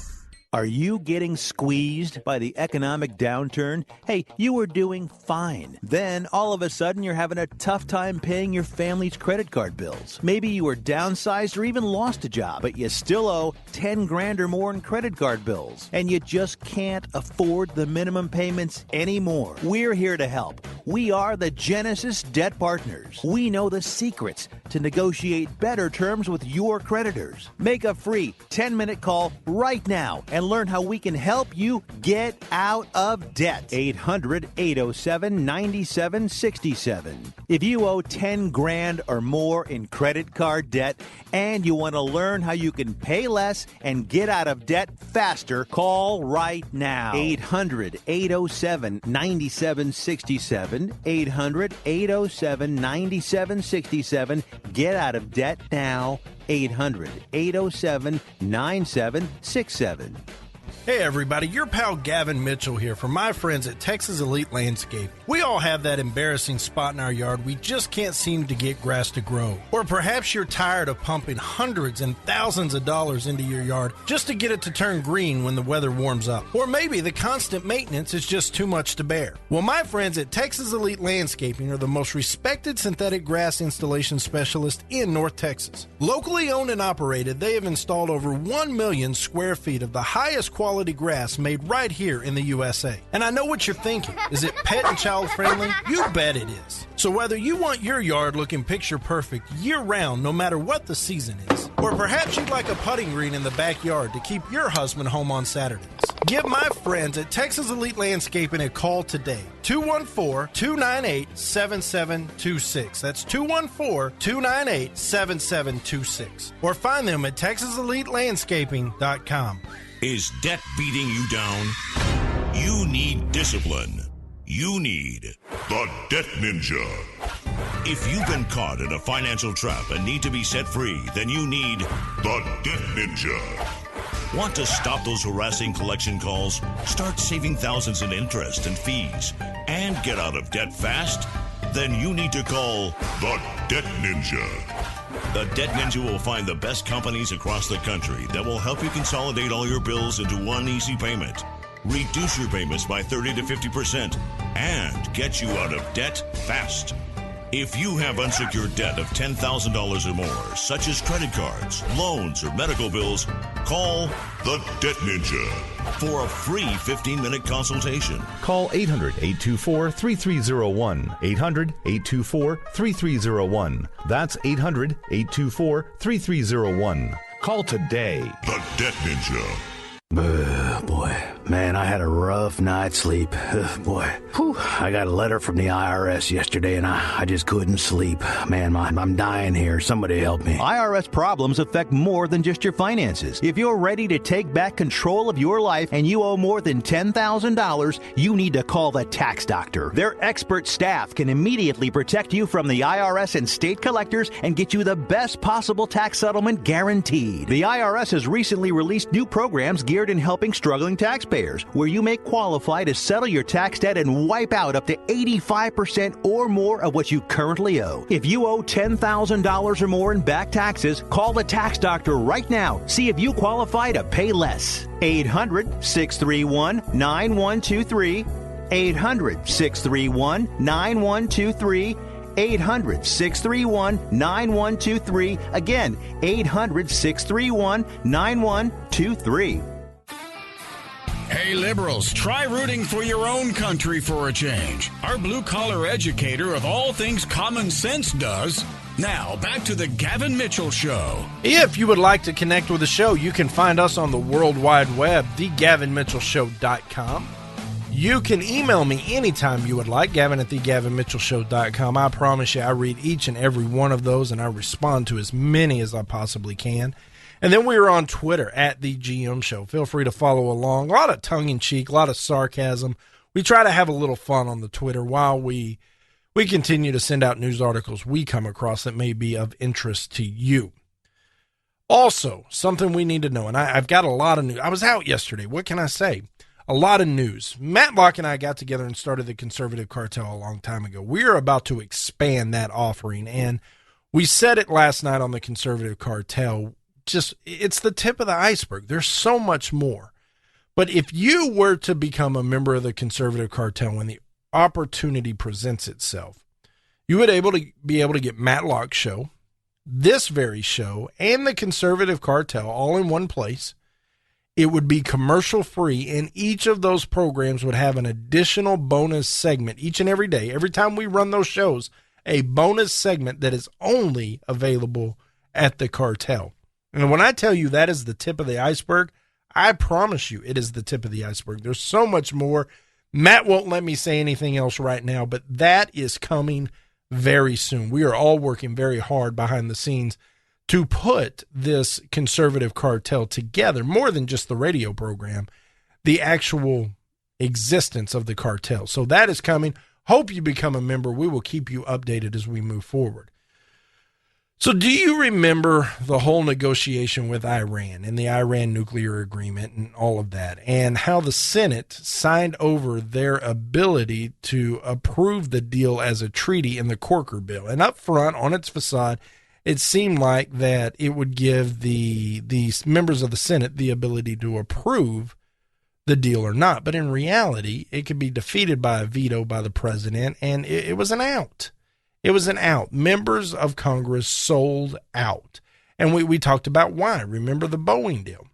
S19: Are you getting squeezed by the economic downturn? Hey, you were doing fine. Then, all of a sudden, you're having a tough time paying your family's credit card bills. Maybe you were downsized or even lost a job, but you still owe 10 grand or more in credit card bills, and you just can't afford the minimum payments anymore. We're here to help. We are the Genesis Debt Partners. We know the secrets to negotiate better terms with your creditors. Make a free 10-minute call right now and learn how we can help you get out of debt. 800-807-9767. If you owe 10 grand or more in credit card debt and you want to learn how you can pay less and get out of debt faster, call right now. 800-807-9767. 800-807-9767. Get out of debt now. 800-807-9767.
S8: Hey everybody, your pal Gavin Mitchell here from my friends at Texas Elite Landscape. We all have that embarrassing spot in our yard we just can't seem to get grass to grow. Or perhaps you're tired of pumping hundreds and thousands of dollars into your yard just to get it to turn green when the weather warms up. Or maybe the constant maintenance is just too much to bear. Well, my friends at Texas Elite Landscaping are the most respected synthetic grass installation specialist in North Texas. Locally owned and operated, they have installed over 1 million square feet of the highest quality grass made right here in the USA. And I know what you're thinking. Is it pet and child friendly? You bet it is. So whether you want your yard looking picture perfect year round, no matter what the season is, or perhaps you'd like a putting green in the backyard to keep your husband home on Saturdays, give my friends at Texas Elite Landscaping a call today. 214-298-7726. That's 214-298-7726. Or find them at TexasEliteLandscaping.com.
S20: Is debt beating you down? You need discipline. You need the Debt Ninja. If you've been caught in a financial trap and need to be set free, then you need the Debt Ninja. Want to stop those harassing collection calls? Start saving thousands in interest and fees and get out of debt fast? Then you need to call the Debt Ninja. The Debt Ninja will find the best companies across the country that will help you consolidate all your bills into one easy payment, reduce your payments by 30 to 50%, and get you out of debt fast. If you have unsecured debt of $10,000 or more, such as credit cards, loans, or medical bills, call the Debt Ninja for a free 15-minute consultation.
S21: Call 800-824-3301. 800-824-3301. That's 800-824-3301. Call today.
S20: The Debt Ninja.
S21: Boy, man, I had a rough night's sleep. Boy, whew, I got a letter from the IRS yesterday, and I just couldn't sleep. Man, I'm dying here. Somebody help me.
S19: IRS problems affect more than just your finances. If you're ready to take back control of your life and you owe more than $10,000, you need to call the tax doctor. Their expert staff can immediately protect you from the IRS and state collectors and get you the best possible tax settlement guaranteed. The IRS has recently released new programs geared in helping struggling taxpayers, where you may qualify to settle your tax debt and wipe out up to 85% or more of what you currently owe. If you owe $10,000 or more in back taxes, call the tax doctor right now. See if you qualify to pay less. 800-631-9123. 800-631-9123. 800-631-9123. Again, 800-631-9123.
S1: Hey, liberals, try rooting for your own country for a change. Our blue-collar educator of all things common sense does. Now, back to the Gavin Mitchell Show.
S8: If you would like to connect with the show, you can find us on the World Wide Web, thegavinmitchellshow.com. You can email me anytime you would like, Gavin@thegavinmitchellshow.com. I promise you, I read each and every one of those, and I respond to as many as I possibly can. And then we are on Twitter, @TheGM Show. Feel free to follow along. A lot of tongue-in-cheek, a lot of sarcasm. We try to have a little fun on the Twitter while we continue to send out news articles we come across that may be of interest to you. Also, something we need to know, and I've got a lot of news. I was out yesterday. What can I say? A lot of news. Matlock and I got together and started the Conservative Cartel a long time ago. We are about to expand that offering, and we said it last night on the Conservative Cartel. It's the tip of the iceberg. There's so much more. But if you were to become a member of the Conservative Cartel when the opportunity presents itself, you would be able to get Matlock's show, this very show, and the Conservative Cartel all in one place. It would be commercial free, and each of those programs would have an additional bonus segment each and every day. Every time we run those shows, a bonus segment that is only available at the cartel. And when I tell you that is the tip of the iceberg, I promise you it is the tip of the iceberg. There's so much more. Matt won't let me say anything else right now, but that is coming very soon. We are all working very hard behind the scenes to put this Conservative Cartel together, more than just the radio program, the actual existence of the cartel. So that is coming. Hope you become a member. We will keep you updated as we move forward. So do you remember the whole negotiation with Iran and the Iran nuclear agreement and all of that, and how the Senate signed over their ability to approve the deal as a treaty in the Corker bill? And up front on its facade, it seemed like that it would give the members of the Senate the ability to approve the deal or not. But in reality, it could be defeated by a veto by the president, and it was an out. It was an out. Members of Congress sold out. And we talked about why. Remember the Boeing deal.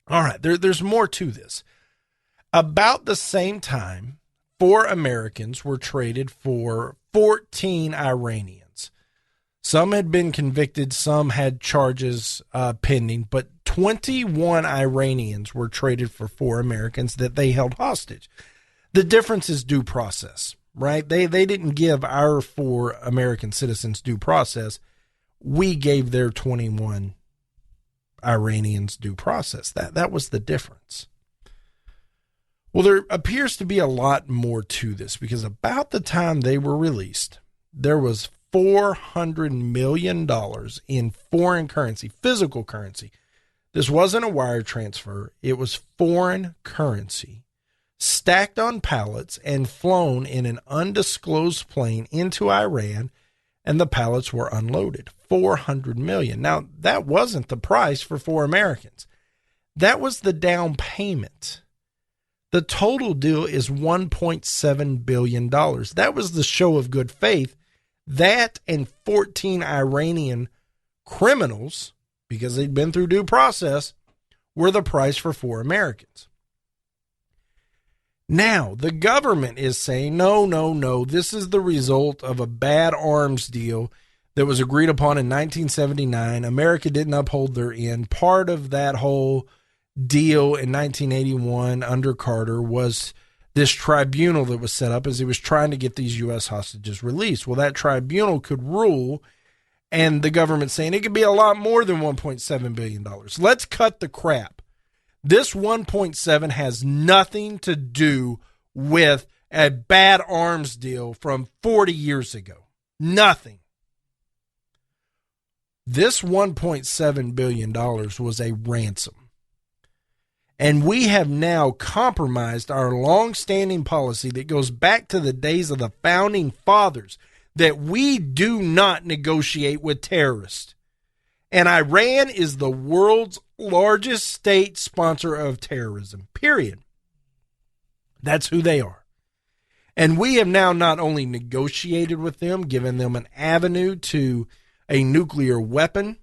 S8: All right, there's more to this. About the same time, 4 Americans were traded for 14 Iranians. Some had been convicted, some had charges pending, but 21 Iranians were traded for 4 Americans that they held hostage. The difference is due process, right? They didn't give our 4 American citizens due process. We gave their 21 Iranians due process. That was the difference. Well, there appears to be a lot more to this, because about the time they were released, there was $400 million in foreign currency, physical currency. This wasn't a wire transfer. It was foreign currency stacked on pallets and flown in an undisclosed plane into Iran, and the pallets were unloaded. $400 million. Now, that wasn't the price for 4 Americans. That was the down payment. The total deal is $1.7 billion. That was the show of good faith. That and 14 Iranian criminals, because they'd been through due process, were the price for 4 Americans. Now, the government is saying, no, this is the result of a bad arms deal that was agreed upon in 1979. America didn't uphold their end. Part of that whole deal in 1981 under Carter was this tribunal that was set up as he was trying to get these U.S. hostages released. Well, that tribunal could rule, and the government saying it could be a lot more than $1.7 billion. Let's cut the crap. This 1.7 has nothing to do with a bad arms deal from 40 years ago. Nothing. This $1.7 billion was a ransom. And we have now compromised our long-standing policy that goes back to the days of the founding fathers that we do not negotiate with terrorists. And Iran is the world's largest state sponsor of terrorism, period. That's who they are. And we have now not only negotiated with them, given them an avenue to a nuclear weapon,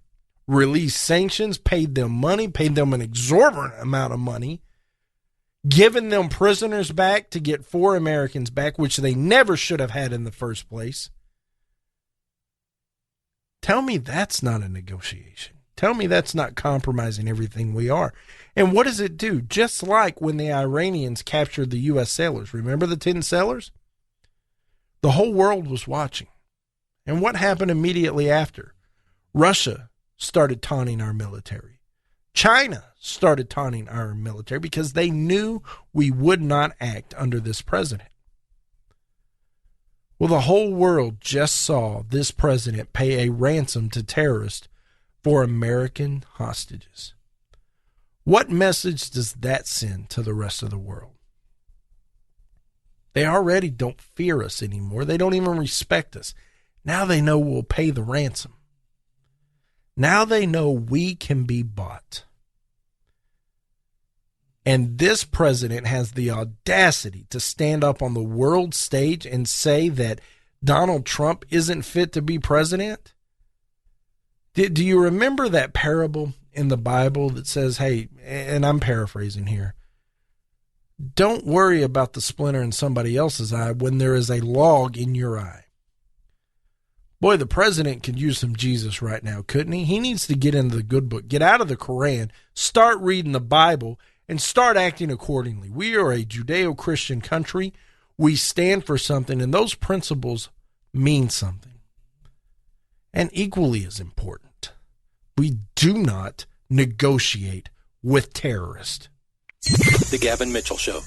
S8: released sanctions, paid them money, paid them an exorbitant amount of money, given them prisoners back to get 4 Americans back, which they never should have had in the first place. Tell me that's not a negotiation. Tell me that's not compromising everything we are. And what does it do? Just like when the Iranians captured the U.S. sailors. Remember the 10 sailors? The whole world was watching. And what happened immediately after? Russia started taunting our military. China started taunting our military because they knew we would not act under this president. Well, the whole world just saw this president pay a ransom to terrorists for American hostages. What message does that send to the rest of the world? They already don't fear us anymore. They don't even respect us. Now they know we'll pay the ransom. Now they know we can be bought. And this president has the audacity to stand up on the world stage and say that Donald Trump isn't fit to be president? Do you remember that parable in the Bible that says, hey, and I'm paraphrasing here, don't worry about the splinter in somebody else's eye when there is a log in your eye. Boy, the president could use some Jesus right now, couldn't he? He needs to get into the good book, get out of the Quran, start reading the Bible, and start acting accordingly. We are a Judeo-Christian country. We stand for something, and those principles mean something. And equally as important, we do not negotiate with terrorists.
S14: The Gavin Mitchell Show.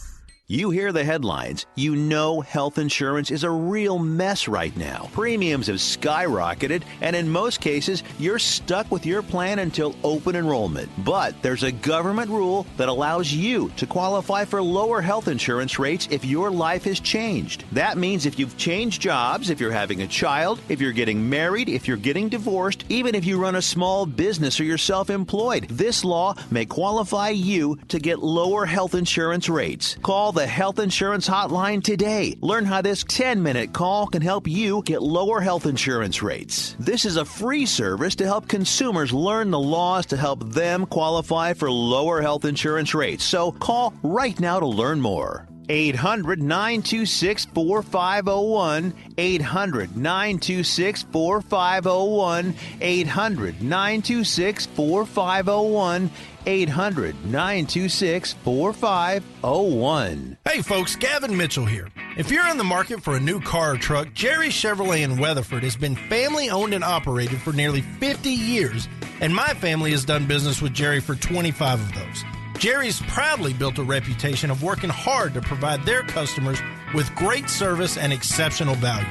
S19: You hear the headlines. You know health insurance is a real mess right now. Premiums have skyrocketed, and in most cases, you're stuck with your plan until open enrollment. But there's a government rule that allows you to qualify for lower health insurance rates if your life has changed. That means if you've changed jobs, if you're having a child, if you're getting married, if you're getting divorced, even if you run a small business or you're self-employed, this law may qualify you to get lower health insurance rates. Call the Health Insurance Hotline today. Learn how this 10-minute call can help you get lower health insurance rates. This is a free service to help consumers learn the laws to help them qualify for lower health insurance rates. So call right now to learn more. 800-926-4501, 800-926-4501, 800-926-4501, 800-926-4501.
S8: Hey folks, Gavin Mitchell here. If you're in the market for a new car or truck, Jerry Chevrolet in Weatherford has been family owned and operated for nearly 50 years, and my family has done business with Jerry for 25 of those. Jerry's proudly built a reputation of working hard to provide their customers with great service and exceptional value.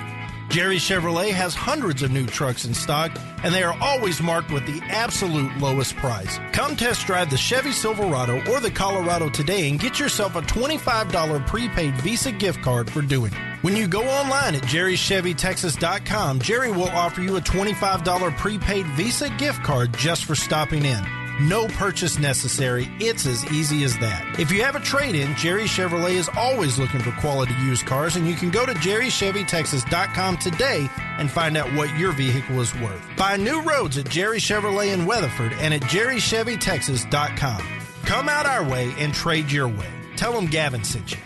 S8: Jerry Chevrolet has hundreds of new trucks in stock, and they are always marked with the absolute lowest price. Come test drive the Chevy Silverado or the Colorado today and get yourself a $25 prepaid Visa gift card for doing it. When you go online at jerrychevytexas.com, Jerry will offer you a $25 prepaid Visa gift card just for stopping in. No purchase necessary. It's as easy as that. If you have a trade-in, Jerry Chevrolet is always looking for quality used cars, and you can go to jerrychevytexas.com today and find out what your vehicle is worth. Find new roads at Jerry Chevrolet in Weatherford and at jerrychevytexas.com. Come out our way and trade your way. Tell them Gavin sent you.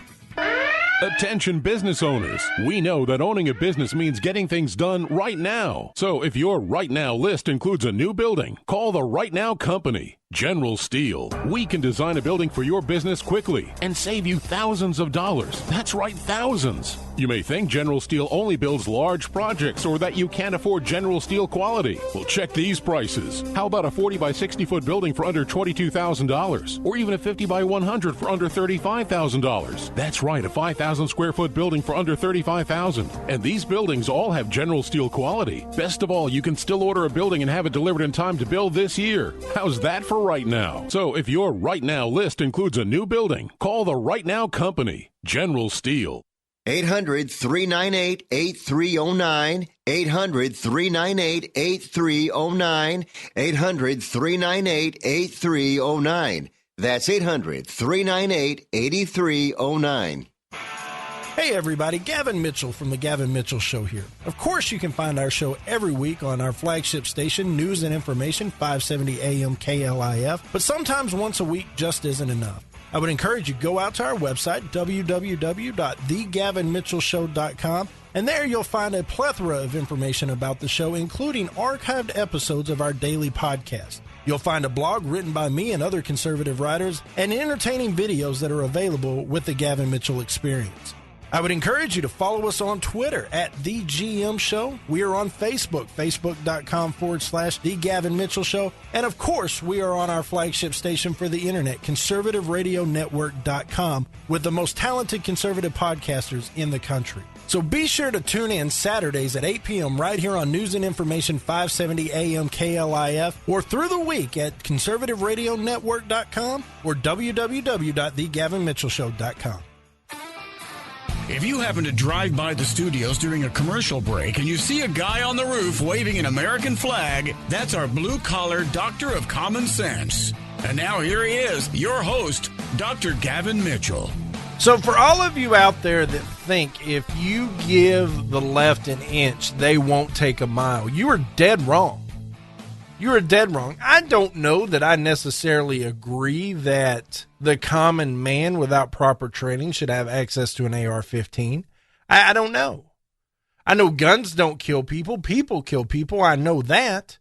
S3: Attention business owners. We know that owning a business means getting things done right now. So if your right now list includes a new building, call the Right Now Company. General Steel. We can design a building for your business quickly and save you thousands of dollars. That's right, thousands. You may think General Steel only builds large projects or that you can't afford General Steel quality. Well, check these prices. How about a 40 by 60 foot building for under $22,000? Or even a 50 by 100 for under $35,000? That's right, a 5,000 square foot building for under $35,000. And these buildings all have General Steel quality. Best of all, you can still order a building and have it delivered in time to build this year. How's that for right now? So if your right now list includes a new building, call the Right Now Company, General Steel.
S4: 800-398-8309. 800-398-8309. 800-398-8309. That's 800-398-8309.
S8: Hey everybody, Gavin Mitchell from The Gavin Mitchell Show here. Of course you can find our show every week on our flagship station, News and Information, 570 AM KLIF, but sometimes once a week just isn't enough. I would encourage you to go out to our website, www.thegavinmitchellshow.com, and there you'll find a plethora of information about the show, including archived episodes of our daily podcast. You'll find a blog written by me and other conservative writers, and entertaining videos that are available with the Gavin Mitchell Experience. I would encourage you to follow us on Twitter at The GM Show. We are on Facebook, facebook.com/The Gavin Mitchell Show. And of course, we are on our flagship station for the internet, conservativeradionetwork.com, with the most talented conservative podcasters in the country. So be sure to tune in Saturdays at 8 p.m. right here on News and Information 570 AM KLIF, or through the week at conservativeradionetwork.com or www.thegavinmitchellshow.com.
S1: If you happen to drive by the studios during a commercial break and you see a guy on the roof waving an American flag, that's our blue-collar doctor of common sense. And now here he is, your host, Dr. Gavin Mitchell.
S8: So for all of you out there that think if you give the left an inch, they won't take a mile, you are dead wrong. You are dead wrong. I don't know that I necessarily agree that the common man without proper training should have access to an AR-15. I don't know. I know guns don't kill people. People kill people. I know that.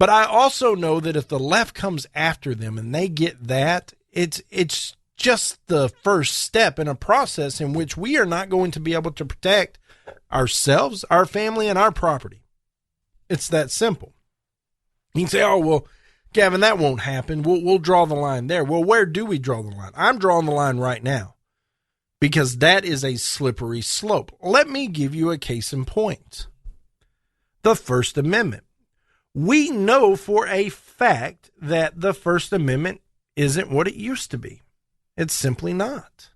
S8: But I also know that if the left comes after them and they get that, it's just the first step in a process in which we are not going to be able to protect ourselves, our family, and our property. It's that simple. You can say, oh, well, Gavin, that won't happen. We'll draw the line there. Well, where do we draw the line? I'm drawing the line right now because that is a slippery slope. Let me give you a case in point. The First Amendment. We know for a fact that the First Amendment isn't what it used to be. It's simply not.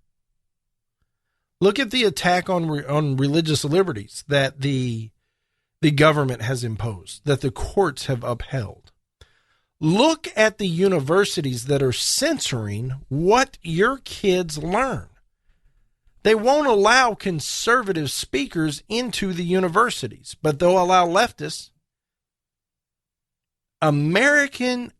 S8: Look at the attack on religious liberties that the government has imposed, that the courts have upheld. Look at the universities that are censoring what your kids learn. They won't allow conservative speakers into the universities, but they'll allow leftists. American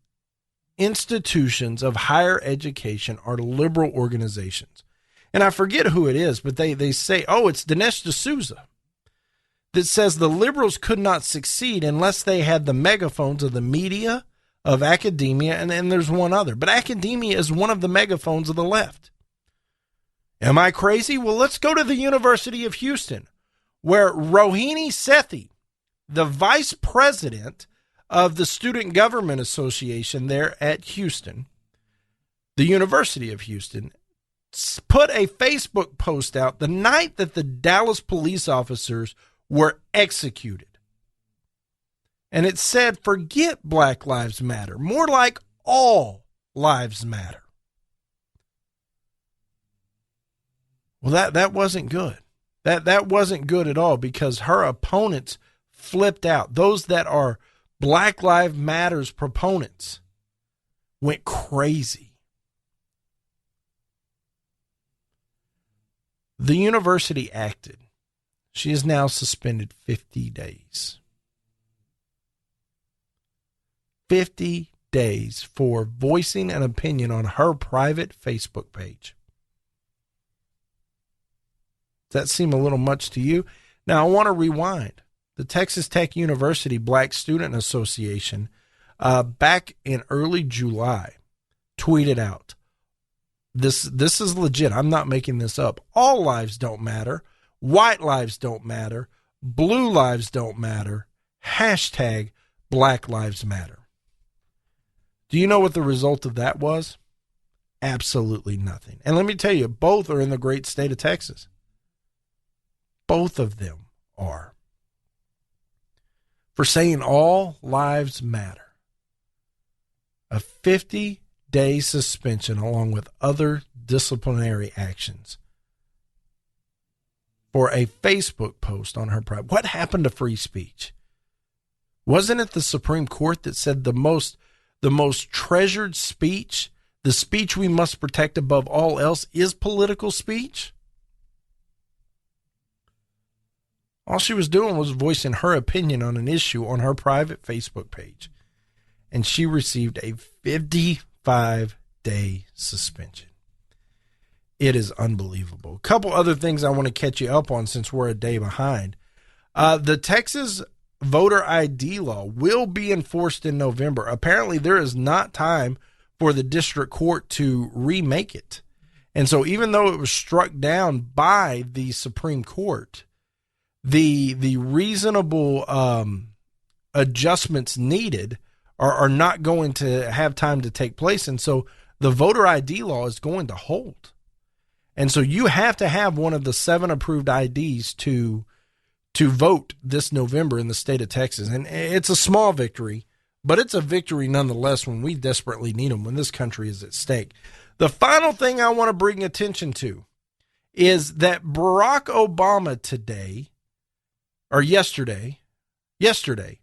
S8: institutions of higher education are liberal organizations. And I forget who it is, but they say, oh, it's Dinesh D'Souza, that says the liberals could not succeed unless they had the megaphones of the media, of academia, and then there's one other. But academia is one of the megaphones of the left. Am I crazy? Well, let's go to the University of Houston, where Rohini Sethi, the vice president of the Student Government Association there at Houston, the University of Houston, put a Facebook post out the night that the Dallas police officers were executed. And it said, forget Black Lives Matter. More like all lives matter. Well, that wasn't good. That wasn't good at all because her opponents flipped out. Those that are Black Lives Matters proponents went crazy. The university acted. She is now suspended 50 days. 50 days for voicing an opinion on her private Facebook page. Does that seem a little much to you? Now, I want to rewind. The Texas Tech University Black Student Association back in early July, tweeted out, this is legit. I'm not making this up. All lives don't matter. White lives don't matter. Blue lives don't matter. Hashtag Black Lives Matter. Do you know what the result of that was? Absolutely nothing. And let me tell you, both are in the great state of Texas. Both of them are. For saying all lives matter. A 50-day suspension along with other disciplinary actions for a Facebook post on her private. What happened to free speech? Wasn't it the Supreme Court that said the most treasured speech, the speech we must protect above all else, is political speech? All she was doing was voicing her opinion on an issue on her private Facebook page. And she received a 55-day suspension. It is unbelievable. A couple other things I want to catch you up on since we're a day behind. The Texas voter ID law will be enforced in November. Apparently, there is not time for the district court to remake it. And so even though it was struck down by the Supreme Court, the reasonable adjustments needed are not going to have time to take place. And so the voter ID law is going to hold. And so you have to have one of the 7 approved IDs to vote this November in the state of Texas. And it's a small victory, but it's a victory nonetheless when we desperately need them, when this country is at stake. The final thing I want to bring attention to is that Barack Obama yesterday,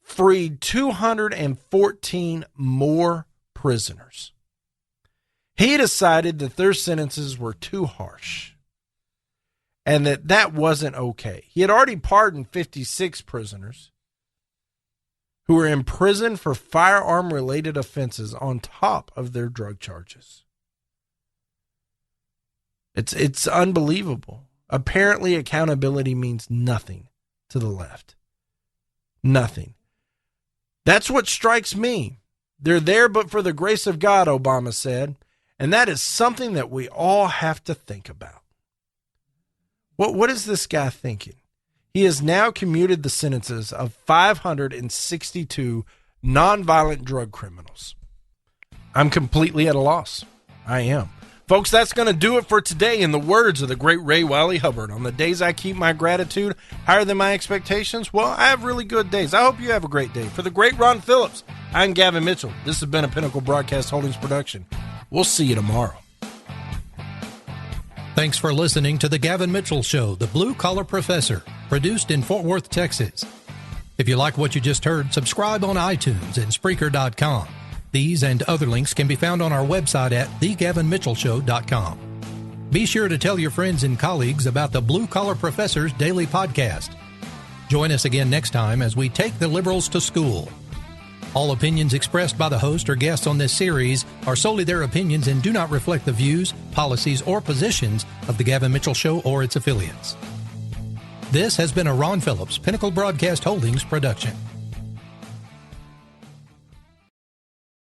S8: freed 214 more prisoners. He decided that their sentences were too harsh and that wasn't okay. He had already pardoned 56 prisoners who were in prison for firearm-related offenses on top of their drug charges. It's unbelievable. Apparently, accountability means nothing to the left. Nothing. That's what strikes me. They're there but for the grace of God, Obama said. And that is something that we all have to think about. What is this guy thinking? He has now commuted the sentences of 562 nonviolent drug criminals. I'm completely at a loss. I am. Folks, that's going to do it for today. In the words of the great Ray Wiley Hubbard, on the days I keep my gratitude higher than my expectations, well, I have really good days. I hope you have a great day. For the great Ron Phillips, I'm Gavin Mitchell. This has been a Pinnacle Broadcast Holdings production. We'll see you tomorrow.
S15: Thanks for listening to The Gavin Mitchell Show, the Blue Collar Professor, produced in Fort Worth, Texas. If you like what you just heard, subscribe on iTunes and Spreaker.com. These and other links can be found on our website at thegavinmitchellshow.com. Be sure to tell your friends and colleagues about the Blue Collar Professor's daily podcast. Join us again next time as we take the liberals to school. All opinions expressed by the host or guests on this series are solely their opinions and do not reflect the views, policies, or positions of the Gavin Mitchell Show or its affiliates. This has been a Ron Phillips Pinnacle Broadcast Holdings production.